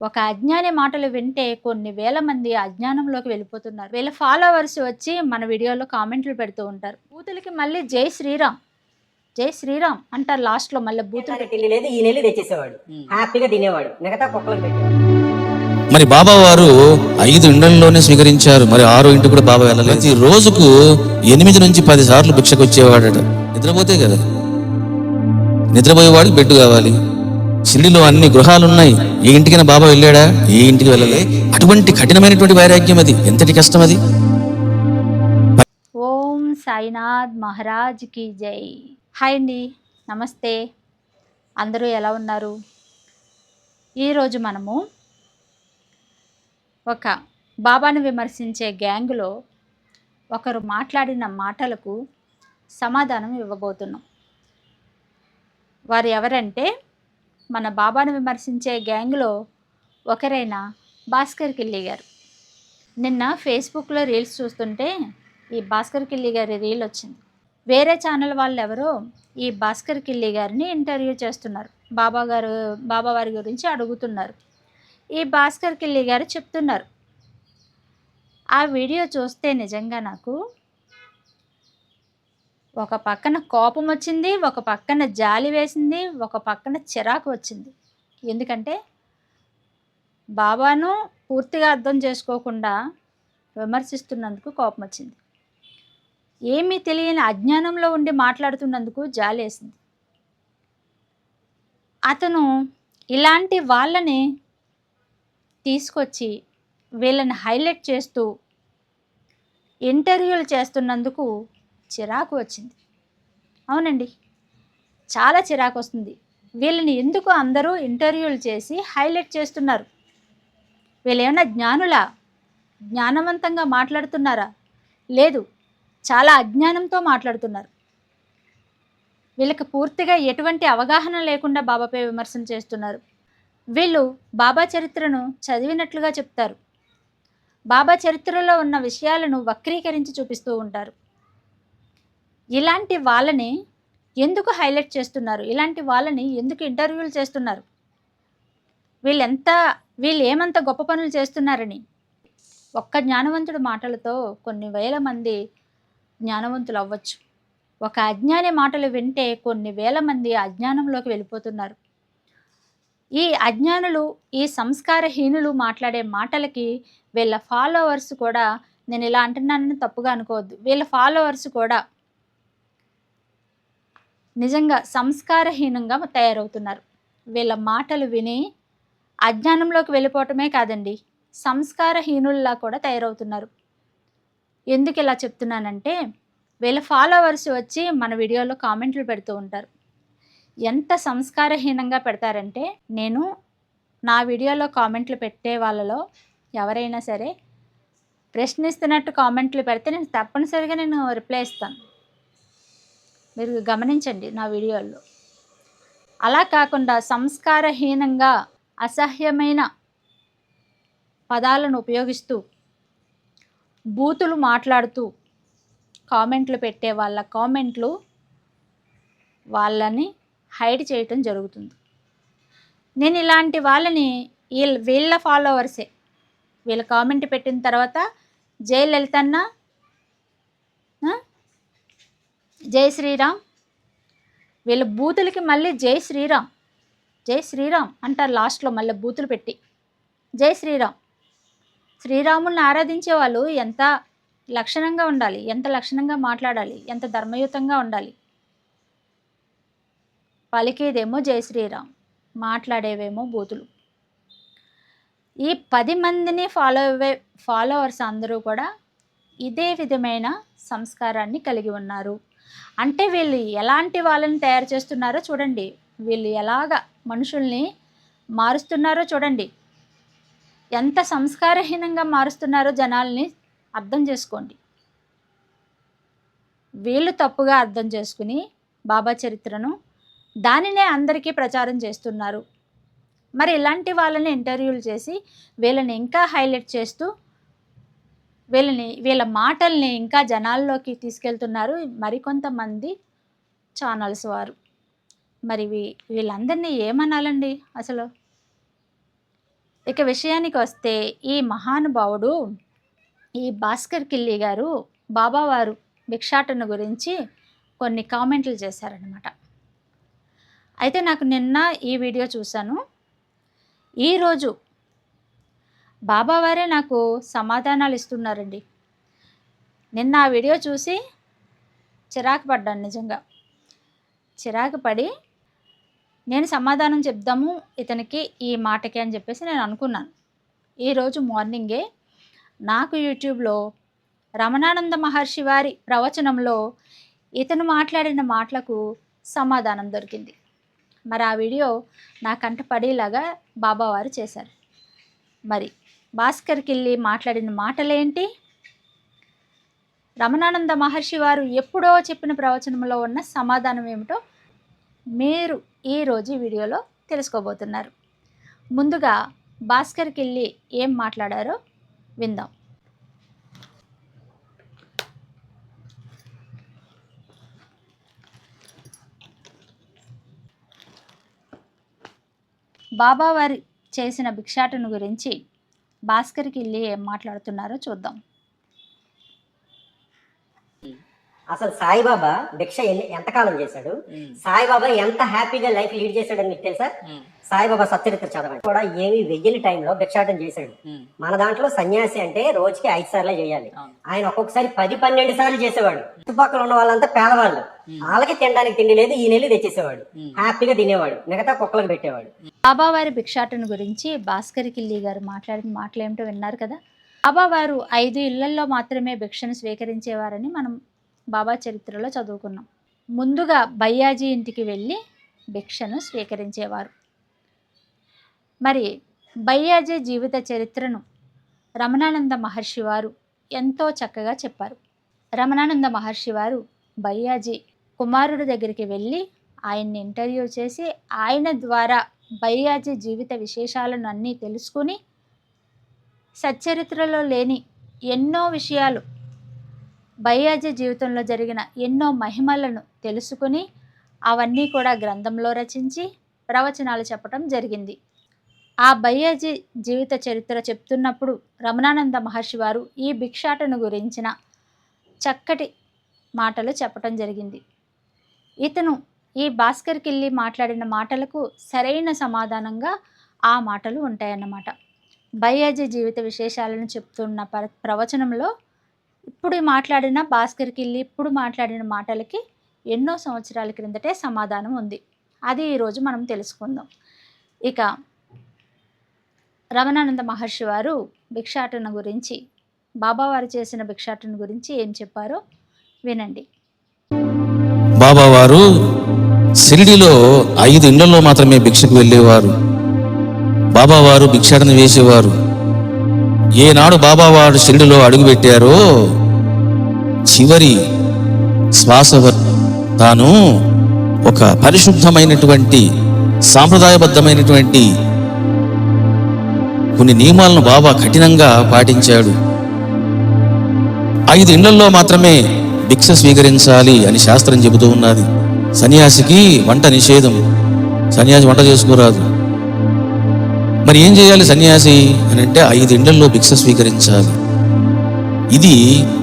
ఒక అజ్ఞాని మాటలు వింటే కొన్ని వేల మంది అజ్ఞానంలోకి వెళ్ళిపోతున్నారు. వీళ్ళ ఫాలోవర్స్ వచ్చి మన వీడియోలో కామెంట్లు పెడుతూ ఉంటారు. బూతులకి మళ్ళీ జై శ్రీరామ్, జై శ్రీరామ్ అంటారు లాస్ట్‌లో మళ్ళీ బూతులు పెట్టి. లేదు ఈ నెల్లి తెచ్చేసేవాడు, హ్యాపీగా తినేవాడు, మిగతా కుక్కలకు పెట్టేవాడు. మరి బాబా వారు 5 ఇండ్లలోనే స్వీకరించారు. మరి 6 ఇంటి కూడా బాబా వెళ్ళలేదు. ప్రతి రోజుకు 8 నుంచి 10 సార్లు భిక్షకు వచ్చేవాడట. నిద్రపోతే కదా, నిద్రపోయేవాడికి బెడ్ కావాలి. షిరిడిలో అన్ని గృహాలున్నాయి. ఏ ఇంటికైనా బాబా వెళ్ళాడా? ఏ ఇంటికి వెళ్ళలే. అటువంటి కఠినమైనటువంటి వైరాగ్యం, అది ఎంతటి కష్టం అది. ఓం సాయినాథ్ మహారాజ్ కి జై. హాయ్ అండి, నమస్తే. అందరూ ఎలా ఉన్నారు? ఈరోజు మనము ఒక బాబాను విమర్శించే గ్యాంగ్లో ఒకరు మాట్లాడిన మాటలకు సమాధానం ఇవ్వబోతున్నాం. వారు ఎవరంటే మన బాబాను విమర్శించే గ్యాంగ్లో ఒకరైన భాస్కర్ కిల్లి గారు. నిన్న ఫేస్బుక్లో రీల్స్ చూస్తుంటే ఈ భాస్కర్ కిల్లి గారి రీల్ వచ్చింది. వేరే ఛానల్ వాళ్ళు ఎవరో ఈ భాస్కర్ కిల్లి గారిని ఇంటర్వ్యూ చేస్తున్నారు. బాబా వారి గురించి అడుగుతున్నారు. ఈ భాస్కర్ కిల్లి గారు చెప్తున్నారు. ఆ వీడియో చూస్తే నిజంగా నాకు ఒక పక్కన కోపం వచ్చింది, ఒక పక్కన జాలి వేసింది, ఒక పక్కన చిరాకు వచ్చింది. ఎందుకంటే బాబాను పూర్తిగా అర్థం చేసుకోకుండా విమర్శిస్తున్నందుకు కోపం వచ్చింది. ఏమీ తెలియని అజ్ఞానంలో ఉండి మాట్లాడుతున్నందుకు జాలి వేసింది. అతను ఇలాంటి వాళ్ళని తీసుకొచ్చి వీళ్ళని హైలైట్ చేస్తూ ఇంటర్వ్యూలు చేస్తున్నందుకు చిరాకు వచ్చింది. అవునండి, చాలా చిరాకు వస్తుంది. వీళ్ళని ఎందుకు అందరూ ఇంటర్వ్యూలు చేసి హైలైట్ చేస్తున్నారు? వీళ్ళు ఏమైనా జ్ఞానులా? జ్ఞానవంతంగా మాట్లాడుతున్నారా? లేదు, చాలా అజ్ఞానంతో మాట్లాడుతున్నారు. వీళ్ళకి పూర్తిగా ఎటువంటి అవగాహన లేకుండా బాబాపై విమర్శలు చేస్తున్నారు. వీళ్ళు బాబా చరిత్రను చదివినట్లుగా చెప్తారు. బాబా చరిత్రలో ఉన్న విషయాలను వక్రీకరించి చూపిస్తూ ఉంటారు. ఇలాంటి వాళ్ళని ఎందుకు హైలైట్ చేస్తున్నారు? ఇలాంటి వాళ్ళని ఎందుకు ఇంటర్వ్యూలు చేస్తున్నారు? వీళ్ళు ఏమంత గొప్ప పనులు చేస్తున్నారని. ఒక్క జ్ఞానవంతుడి మాటలతో కొన్ని వేల మంది జ్ఞానవంతులు అవ్వచ్చు. ఒక అజ్ఞాని మాటలు వింటే కొన్ని వేల మంది అజ్ఞానంలోకి వెళ్ళిపోతున్నారు. ఈ అజ్ఞానులు, ఈ సంస్కారహీనులు మాట్లాడే మాటలకి వీళ్ళ ఫాలోవర్స్ కూడా, నేను ఇలా అంటున్నానని తప్పుగా అనుకోవద్దు, వీళ్ళ ఫాలోవర్స్ కూడా నిజంగా సంస్కారహీనంగా తయారవుతున్నారు. వీళ్ళ మాటలు విని అజ్ఞానంలోకి వెళ్ళిపోవటమే కాదండి, సంస్కారహీనుల్లా కూడా తయారవుతున్నారు. ఎందుకు ఇలా చెప్తున్నానంటే, వీళ్ళ ఫాలోవర్స్ వచ్చి మన వీడియోలో కామెంట్లు పెడుతూ ఉంటారు. ఎంత సంస్కారహీనంగా పెడతారంటే, నేను నా వీడియోలో కామెంట్లు పెట్టే వాళ్ళలో ఎవరైనా సరే ప్రశ్నిస్తున్నట్టు కామెంట్లు పెడితే నేను తప్పనిసరిగా రిప్లై ఇస్తాను. మీరు గమనించండి నా వీడియోల్లో. అలా కాకుండా సంస్కారహీనంగా అసహ్యమైన పదాలను ఉపయోగిస్తూ బూతులు మాట్లాడుతూ కామెంట్లు పెట్టే వాళ్ళ కామెంట్లు వాళ్ళని హైడ్ చేయటం జరుగుతుంది. నేను ఇలాంటి వాళ్ళని వీళ్ళ ఫాలోవర్సే వీళ్ళ కామెంట్ పెట్టిన తర్వాత జై లలితన్న, జై శ్రీరామ్, వీళ్ళ బూతులకి మళ్ళీ జై శ్రీరామ్, జై శ్రీరామ్ అంటారు లాస్ట్లో మళ్ళీ బూతులు పెట్టి. జై శ్రీరామ్. శ్రీరాముల్ని ఆరాధించే వాళ్ళు ఎంత లక్షణంగా ఉండాలి, ఎంత లక్షణంగా మాట్లాడాలి, ఎంత ధర్మయుతంగా ఉండాలి. పలికేదేమో జై శ్రీరామ్, మాట్లాడేవేమో బూతులు. ఈ 10 మందిని ఫాలోవర్స్ అందరూ కూడా ఇదే విధమైన సంస్కారాన్ని కలిగి ఉన్నారు. అంటే వీళ్ళు ఎలాంటి వాళ్ళని తయారు చేస్తున్నారో చూడండి, వీళ్ళు ఎలాగ మనుషుల్ని మారుస్తున్నారో చూడండి, ఎంత సంస్కారహీనంగా మారుస్తున్నారో జనాల్ని అర్థం చేసుకోండి. వీళ్ళు తప్పుగా అర్థం చేసుకుని బాబా చరిత్రను దానినే అందరికీ ప్రచారం చేస్తున్నారు. మరి ఇలాంటి వాళ్ళని ఇంటర్వ్యూలు చేసి వీళ్ళని ఇంకా హైలైట్ చేస్తూ వీళ్ళ మాటల్ని ఇంకా జనాల్లోకి తీసుకెళ్తున్నారు మరికొంతమంది ఛానల్స్ వారు. మరి వీళ్ళందరినీ ఏమనాలండి అసలు? ఇక విషయానికి వస్తే ఈ మహానుభావుడు ఈ భాస్కర్ కిల్లి గారు బాబావారు భిక్షాటన గురించి కొన్ని కామెంట్లు చేశారనమాట. అయితే నాకు నిన్న ఈ వీడియో చూశాను. ఈరోజు బాబావారే నాకు సమాధానాలు ఇస్తున్నారండి. నిన్న ఆ వీడియో చూసి చిరాకు పడ్డాను, నిజంగా చిరాకు పడి నేను సమాధానం చెప్దాము ఇతనికి ఈ మాటకి అని చెప్పేసి నేను అనుకున్నాను. ఈరోజు మార్నింగే నాకు యూట్యూబ్లో రమణానంద మహర్షి వారి ప్రవచనంలో ఇతను మాట్లాడిన మాటలకు సమాధానం దొరికింది. మరి ఆ వీడియో నా కంట పడేలాగా బాబావారు చేశారు. మరి భాస్కర్ కిల్లి మాట్లాడిన మాటలేంటి, రమణానంద మహర్షి వారు ఎప్పుడో చెప్పిన ప్రవచనంలో ఉన్న సమాధానం ఏమిటో మీరు ఈరోజు వీడియోలో తెలుసుకోబోతున్నారు. ముందుగా భాస్కర్ కిల్లి ఏం మాట్లాడారో విందాం. బాబావారి చేసిన భిక్షాటన గురించి భాస్కర్ కిల్లి ఏం మాట్లాడుతున్నారో చూద్దాం. అసలు సాయిబాబా భిక్ష ఎంతకాలం చేశాడు, సాయిబాబా ఎంత హ్యాపీగా లైఫ్ లీడ్ చేశాడని మీకు తెలుసా? సాయిబాబా సచ్చరిత్ర చదవండి. కూడా ఏమి వెయ్యని టైంలో భిక్షాటం చేశాడు. మన దాంట్లో సన్యాసి అంటే రోజుకి 5 సార్లే చేయాలి, ఆయన ఒక్కొక్కసారి 10-12 సార్లు చేసేవాడు. చుట్టుపక్కల ఉన్న వాళ్ళంతా పేదవాళ్ళు, వాళ్ళకి తినడానికి తిండి లేదు, ఈ నెల తెచ్చేసేవాడు, హ్యాపీగా తినేవాడు, మిగతా కుక్కలకు పెట్టేవాడు. బాబావారి భిక్షాటన గురించి భాస్కర్ కిల్లి గారు మాట్లాడిన మాటలు ఏమిటో విన్నారు కదా. బాబావారు 5 ఇళ్లల్లో మాత్రమే భిక్షను స్వీకరించేవారని మనం బాబా చరిత్రలో చదువుకున్నాం. ముందుగా బయ్యాజీ ఇంటికి వెళ్ళి భిక్షను స్వీకరించేవారు. మరి బయ్యాజీ జీవిత చరిత్రను రమణానంద మహర్షి వారు ఎంతో చక్కగా చెప్పారు. రమణానంద మహర్షి వారు బయ్యాజీ కుమారుడి దగ్గరికి వెళ్ళి ఆయన్ని ఇంటర్వ్యూ చేసి ఆయన ద్వారా బయ్యాజీ జీవిత విశేషాలను అన్నీ తెలుసుకుని సచ్చరిత్రలో లేని ఎన్నో విషయాలు, బయ్యాజీ జీవితంలో జరిగిన ఎన్నో మహిమలను తెలుసుకుని అవన్నీ కూడా గ్రంథంలో రచించి ప్రవచనాలు చెప్పడం జరిగింది. ఆ బయ్యాజీ జీవిత చరిత్ర చెప్తున్నప్పుడు రమణానంద మహర్షి వారు ఈ భిక్షాటన గురించిన చక్కటి మాటలు చెప్పడం జరిగింది. ఇతను ఈ భాస్కర్ కిల్లి మాట్లాడిన మాటలకు సరైన సమాధానంగా ఆ మాటలు ఉంటాయన్నమాట. బయ్యాజీ జీవిత విశేషాలను చెప్తున్న ప్రవచనంలో ఇప్పుడు మాట్లాడిన భాస్కర్ కిల్లి ఇప్పుడు మాట్లాడిన మాటలకి ఎన్నో సంవత్సరాల క్రిందటే సమాధానం ఉంది. అది ఈరోజు మనం తెలుసుకుందాం. ఇక రమణానంద మహర్షి వారు భిక్షాటన గురించి, బాబావారు చేసిన భిక్షాటన గురించి ఏం చెప్పారో వినండి. బాబావారు షిరిడిలో 5 ఇళ్లలో మాత్రమే భిక్షకు వెళ్ళేవారు. బాబావారు భిక్షాటన వేసేవారు. ఏనాడు బాబావారు షిరిడిలో అడుగుపెట్టారో చివరి శ్వాస తాను ఒక పరిశుద్ధమైనటువంటి సాంప్రదాయబద్ధమైనటువంటి కొన్ని నియమాలను బాబా కఠినంగా పాటించాడు. 5 ఇళ్లలో మాత్రమే భిక్ష స్వీకరించాలి అని శాస్త్రం చెబుతూ ఉన్నది. సన్యాసికి వంట నిషేధం, సన్యాసి వంట చేసుకోరాదు. మరి ఏం చేయాలి సన్యాసి అని అంటే 5 ఇళ్లలో భిక్ష స్వీకరించాలి. ఇది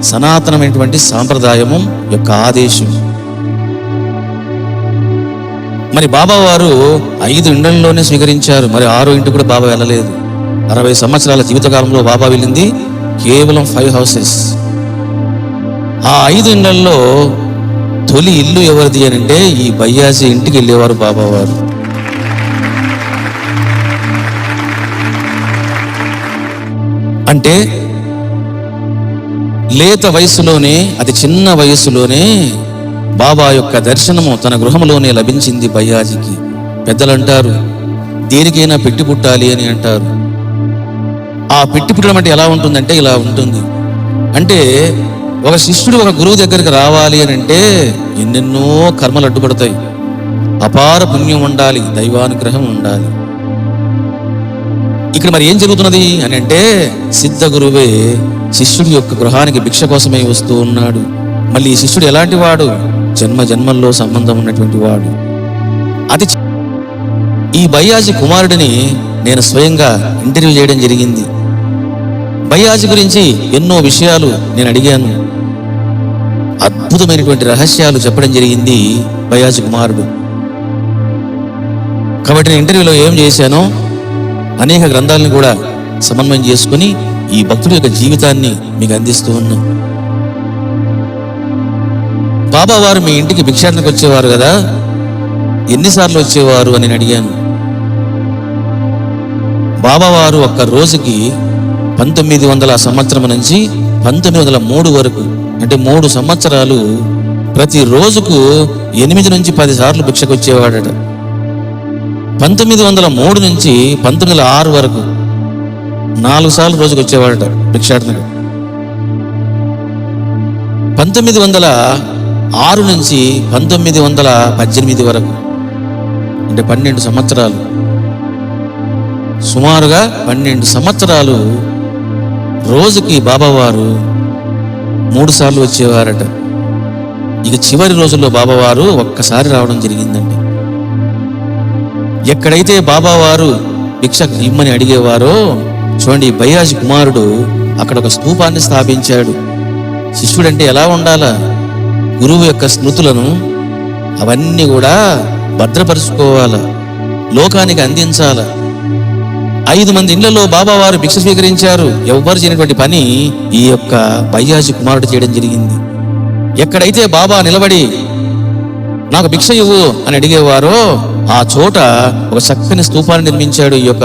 సనాతనమైనటువంటి సాంప్రదాయము యొక్క ఆదేశం. మరి బాబావారు 5 ఇళ్లలోనే స్వీకరించారు. మరి 6వ ఇంటికి కూడా బాబా వెళ్ళలేదు. 60 సంవత్సరాల జీవితకాలంలో బాబా వెళ్ళింది కేవలం 5 హౌసెస్. ఆ 5 ఇళ్లలో తొలి ఇల్లు ఎవరిది అని అంటే ఈ బయ్యాజీ ఇంటికి వెళ్ళేవారు బాబావారు. అంటే లేత వయసులోనే, అతి చిన్న వయసులోనే బాబా యొక్క దర్శనము తన గృహంలోనే లభించింది బయ్యాజీకి. పెద్దలు అంటారు దేనికైనా పెట్టి పుట్టాలి అని అంటారు. ఆ పెట్టి పుట్టడం అంటే ఎలా ఉంటుందంటే ఇలా ఉంటుంది. అంటే ఒక శిష్యుడు ఒక గురువు దగ్గరికి రావాలి అని అంటే ఎన్నెన్నో కర్మలు అడ్డుపడతాయి. అపార పుణ్యం ఉండాలి, దైవానుగ్రహం ఉండాలి. ఇక్కడ మరి ఏం జరుగుతున్నది అని అంటే సిద్ధ గురువే శిష్యుడి యొక్క గృహానికి భిక్ష కోసమే వస్తూ ఉన్నాడు. మళ్ళీ ఈ శిష్యుడు ఎలాంటి వాడు? జన్మ జన్మల్లో సంబంధం ఉన్నటువంటి వాడు. ఈ బయ్యాజీ కుమారుడిని నేను స్వయంగా ఇంటర్వ్యూ చేయడం జరిగింది. బయ్యాజీ గురించి ఎన్నో విషయాలు నేను అడిగాను. అద్భుతమైనటువంటి రహస్యాలు చెప్పడం జరిగింది బయ్యాజీ కుమారుడు. కాబట్టి నేను ఇంటర్వ్యూలో ఏం చేశానో అనేక గ్రంథాలను కూడా సమన్వయం చేసుకుని ఈ భక్తుడి యొక్క జీవితాన్ని మీకు అందిస్తూ ఉన్నాం. బాబా వారు మీ ఇంటికి భిక్షాటనకు వచ్చేవారు కదా, ఎన్నిసార్లు వచ్చేవారు అని నేను అడిగాను. బాబా వారు ఒక్క రోజుకి 1900 సంవత్సరం నుంచి 1903 వరకు, అంటే 3 సంవత్సరాలు ప్రతి రోజుకు 8 నుంచి 10 సార్లు భిక్షకు వచ్చేవాడట. 1903 నుంచి 1906 వరకు 4 సార్లు రోజుకు వచ్చేవాడట భిక్షాటనకు. 1906 నుంచి 1918 వరకు, అంటే 12 సంవత్సరాలు, సుమారుగా 12 సంవత్సరాలు రోజుకి బాబావారు 3 సార్లు వచ్చేవారట. ఇక చివరి రోజుల్లో బాబావారు ఒక్కసారి రావడం జరిగిందండి. ఎక్కడైతే బాబావారు భిక్ష ఇమ్మని అడిగేవారో చూడండి, బయ్యాజీ కుమారుడు అక్కడ ఒక స్తూపాన్ని స్థాపించాడు. శిష్యుడంటే ఎలా ఉండాలా? గురువు యొక్క స్మృతులను అవన్నీ కూడా భద్రపరుచుకోవాలా, లోకానికి అందించాల. 5 మంది ఇళ్లలో బాబావారు భిక్ష స్వీకరించారు. ఎవ్వరు చేయనటువంటి పని ఈ యొక్క బయ్యాజీ కుమారుడు చేయడం జరిగింది. ఎక్కడైతే బాబా నిలబడి నాకు భిక్ష ఇవ్వు అని అడిగేవారో ఆ చోట ఒక చక్కని స్తూపాన్ని నిర్మించాడు ఈ యొక్క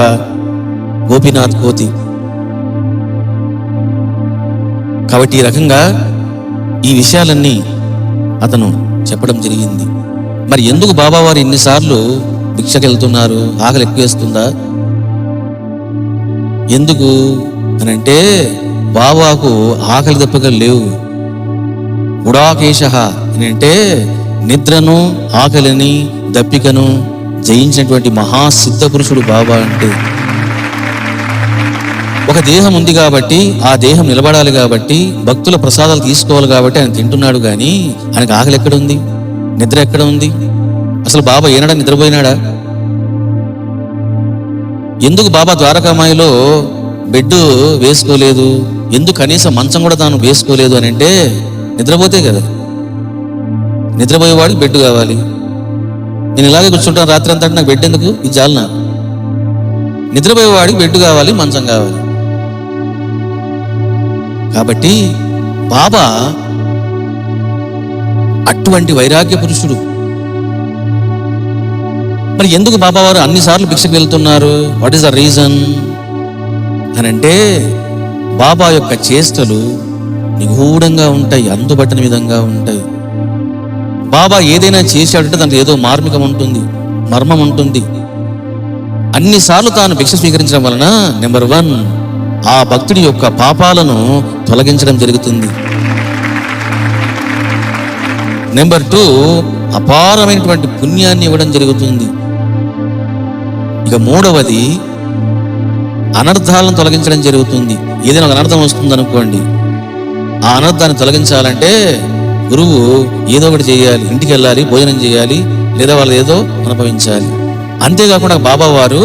గోపీనాథ్ కోతి. కాబట్టి ఈ రకంగా ఈ విషయాలన్నీ అతను చెప్పడం జరిగింది. మరి ఎందుకు బాబావారు ఇన్నిసార్లు భిక్షకు వెళ్తున్నారు? ఆకలి ఎక్కువేస్తుందా? ఎందుకు అని అంటే బాబాకు ఆకలి దప్పకలు లేవు. గుడాకేశ అని అంటే నిద్రను, ఆకలిని, దప్పికను జయించినటువంటి మహాసిద్ధ పురుషుడు బాబా. అంటే ఒక దేహం ఉంది కాబట్టి ఆ దేహం నిలబడాలి కాబట్టి భక్తుల ప్రసాదాలు తీసుకోవాలి కాబట్టి ఆయన తింటున్నాడు. కానీ ఆయనకు ఆకలి ఎక్కడుంది? నిద్ర ఎక్కడ ఉంది? అసలు బాబా ఏనాడా నిద్రపోయినాడా? ఎందుకు బాబా ద్వారకామాయిలో బెడ్ వేసుకోలేదు? ఎందుకు కనీసం మంచం కూడా తాను వేసుకోలేదు అని అంటే నిద్రపోతే కదా. నిద్రపోయేవాడికి బెడ్ కావాలి. నేను ఇలాగే కూర్చుంటాను రాత్రి అంతా, నాకు బెడ్ ఎందుకు? ఇది జాలనా? నిద్రపోయేవాడికి బెడ్ కావాలి, మంచం కావాలి. కాబట్టి బాబా అటువంటి వైరాగ్య పురుషుడు. మరి ఎందుకు బాబావారు అన్నిసార్లు భిక్షకు వెళ్తున్నారు? వాట్ ఈస్ ద రీజన్ అని అంటే బాబా యొక్క చేష్టలు నిగూఢంగా ఉంటాయి, అంతుబట్టని విధంగా ఉంటాయి. బాబా ఏదైనా చేశాడంటే దాంట్లో ఏదో మార్మికం ఉంటుంది, మర్మం ఉంటుంది. అన్నిసార్లు తాను భిక్ష స్వీకరించడం వలన నెంబర్ 1 ఆ భక్తుడి యొక్క పాపాలను తొలగించడం జరుగుతుంది. నెంబర్ 2 అపారమైనటువంటి పుణ్యాన్ని ఇవ్వడం జరుగుతుంది. ఇక 3వది అనర్థాలను తొలగించడం జరుగుతుంది. ఏదైనా ఒక అనర్థం వస్తుంది అనుకోండి, ఆ అనర్థాన్ని తొలగించాలంటే గురువు ఏదో ఒకటి చేయాలి, ఇంటికి వెళ్ళాలి, భోజనం చేయాలి, లేదా వాళ్ళు ఏదో అనుభవించాలి. అంతేకాకుండా బాబా వారు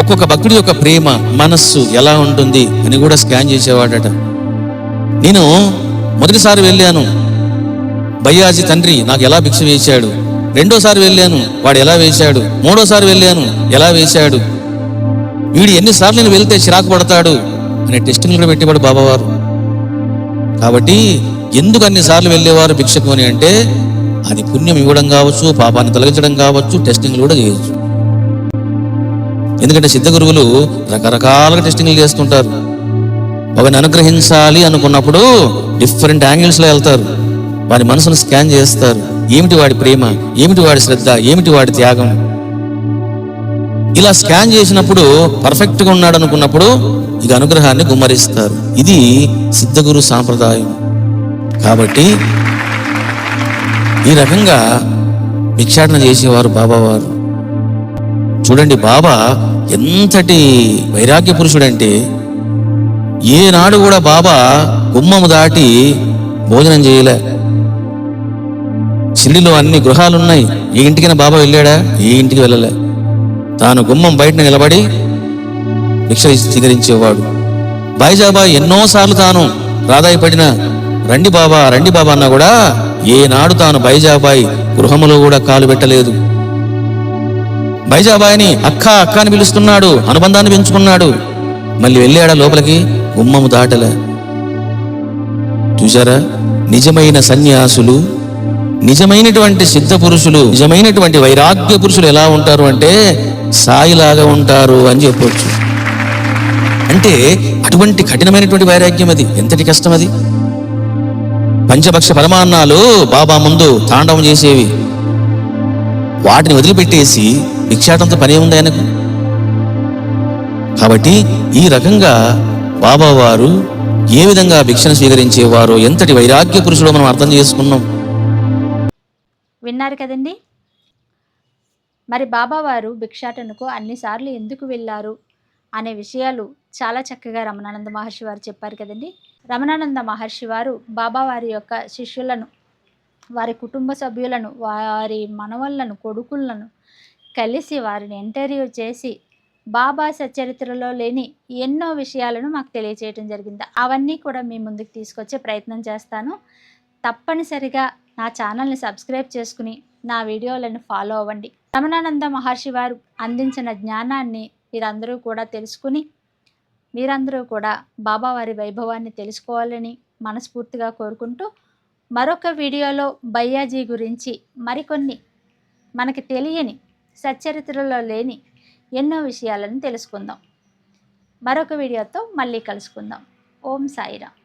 ఒక్కొక్క భక్తుడి యొక్క ప్రేమ మనస్సు ఎలా ఉంటుంది అని కూడా స్కాన్ చేసేవాడట. నేను మొదటిసారి వెళ్ళాను, బయ్యాజీ తండ్రి నాకు ఎలా భిక్ష వేశాడు. 2వ వెళ్ళాను, వాడు ఎలా వేశాడు. 3వ వెళ్ళాను, ఎలా వేశాడు. వీడు ఎన్నిసార్లు నేను వెళ్తే చిరాకు పడతాడు అనే టెస్టింగ్లు కూడా పెట్టేవాడు బాబావారు. కాబట్టి ఎందుకు అన్నిసార్లు వెళ్ళేవారు భిక్షకు అని అంటే అది పుణ్యం ఇవ్వడం కావచ్చు, పాపాన్ని తొలగించడం కావచ్చు, టెస్టింగ్లు కూడా చేయొచ్చు. ఎందుకంటే సిద్ధ గురువులు రకరకాలుగా టెస్టింగ్లు చేస్తుంటారు. ఒకరిని అనుగ్రహించాలి అనుకున్నప్పుడు డిఫరెంట్ యాంగిల్స్లో వెళ్తారు, వారి మనసును స్కాన్ చేస్తారు. ఏమిటి వాడి ప్రేమ, ఏమిటి వాడి శ్రద్ధ, ఏమిటి వాడి త్యాగం. ఇలా స్కాన్ చేసినప్పుడు పర్ఫెక్ట్గా ఉన్నాడు అనుకున్నప్పుడు ఇక అనుగ్రహాన్ని గుమ్మరిస్తారు. ఇది సిద్ధగురు సాంప్రదాయం. కాబట్టి ఈ రకంగా భిక్షాటన చేసేవారు బాబావారు. చూడండి, బాబా ఎంతటి వైరాగ్య పురుషుడంటే ఏనాడు కూడా బాబా గుమ్మము దాటి భోజనం చేయలే. షిరిడిలో అన్ని గృహాలున్నాయి, ఏ ఇంటికైనా బాబా వెళ్ళాడా? ఏ ఇంటికి వెళ్ళలే. తాను గుమ్మం బయట నిలబడి భిక్ష స్వీకరించేవాడు. బైజాబాయ్ ఎన్నోసార్లు తాను రాధాయపడిన రండి బాబా అన్నా కూడా ఏనాడు తాను బైజాబాయ్ గృహములో కూడా కాలు పెట్టలేదు. బైజాబాయిని అక్క అని పిలుస్తున్నాడు, అనుబంధాన్ని పెంచుకున్నాడు. మళ్ళీ వెళ్ళాడా లోపలికి, గుమ్మము దాటలే. చూసారా, నిజమైన సన్యాసులు, నిజమైనటువంటి సిద్ధ పురుషులు, నిజమైనటువంటి వైరాగ్య పురుషులు ఎలా ఉంటారు అంటే సాయిలాగా ఉంటారు అని చెప్పొచ్చు. అంటే అటువంటి కఠినమైనటువంటి వైరాగ్యం అది. ఎంతటి కష్టం అది. పంచభక్ష పరమాన్నాలు బాబా ముందు తాండవం చేసేవి. వాటిని వదిలిపెట్టేసి భిక్షాటంతో పనే ఉంది ఆయనకు. కాబట్టి ఈ రకంగా బాబా వారు ఏ విధంగా భిక్షను స్వీకరించేవారో, ఎంతటి వైరాగ్య పురుషుడో మనం అర్థం చేసుకున్నాం. విన్నారు కదండి. మరి బాబావారు భిక్షాటనకు అన్నిసార్లు ఎందుకు వెళ్ళారు అనే విషయాలు చాలా చక్కగా రమణానంద మహర్షి వారు చెప్పారు కదండి. రమణానంద మహర్షి వారు బాబావారి యొక్క శిష్యులను, వారి కుటుంబ సభ్యులను, వారి మనవళ్ళను, కొడుకులను కలిసి వారిని ఇంటర్వ్యూ చేసి బాబా సచ్చరిత్రలో లేని ఎన్నో విషయాలను మాకు తెలియచేయడం జరిగింది. అవన్నీ కూడా మీ ముందుకు తీసుకొచ్చే ప్రయత్నం చేస్తాను. తప్పనిసరిగా నా ఛానల్ని సబ్స్క్రైబ్ చేసుకుని నా వీడియోలను ఫాలో అవ్వండి. రమణానంద మహర్షి వారు అందించిన జ్ఞానాన్ని మీరందరూ కూడా తెలుసుకుని మీరందరూ కూడా బాబావారి వైభవాన్ని తెలుసుకోవాలని మనస్ఫూర్తిగా కోరుకుంటూ, మరొక వీడియోలో భయ్యాజీ గురించి మరికొన్ని మనకి తెలియని, సచ్చరిత్రలో లేని ఎన్నో విషయాలను తెలుసుకుందాం. మరొక వీడియోతో మళ్ళీ కలుసుకుందాం. ఓం సాయిరామ్.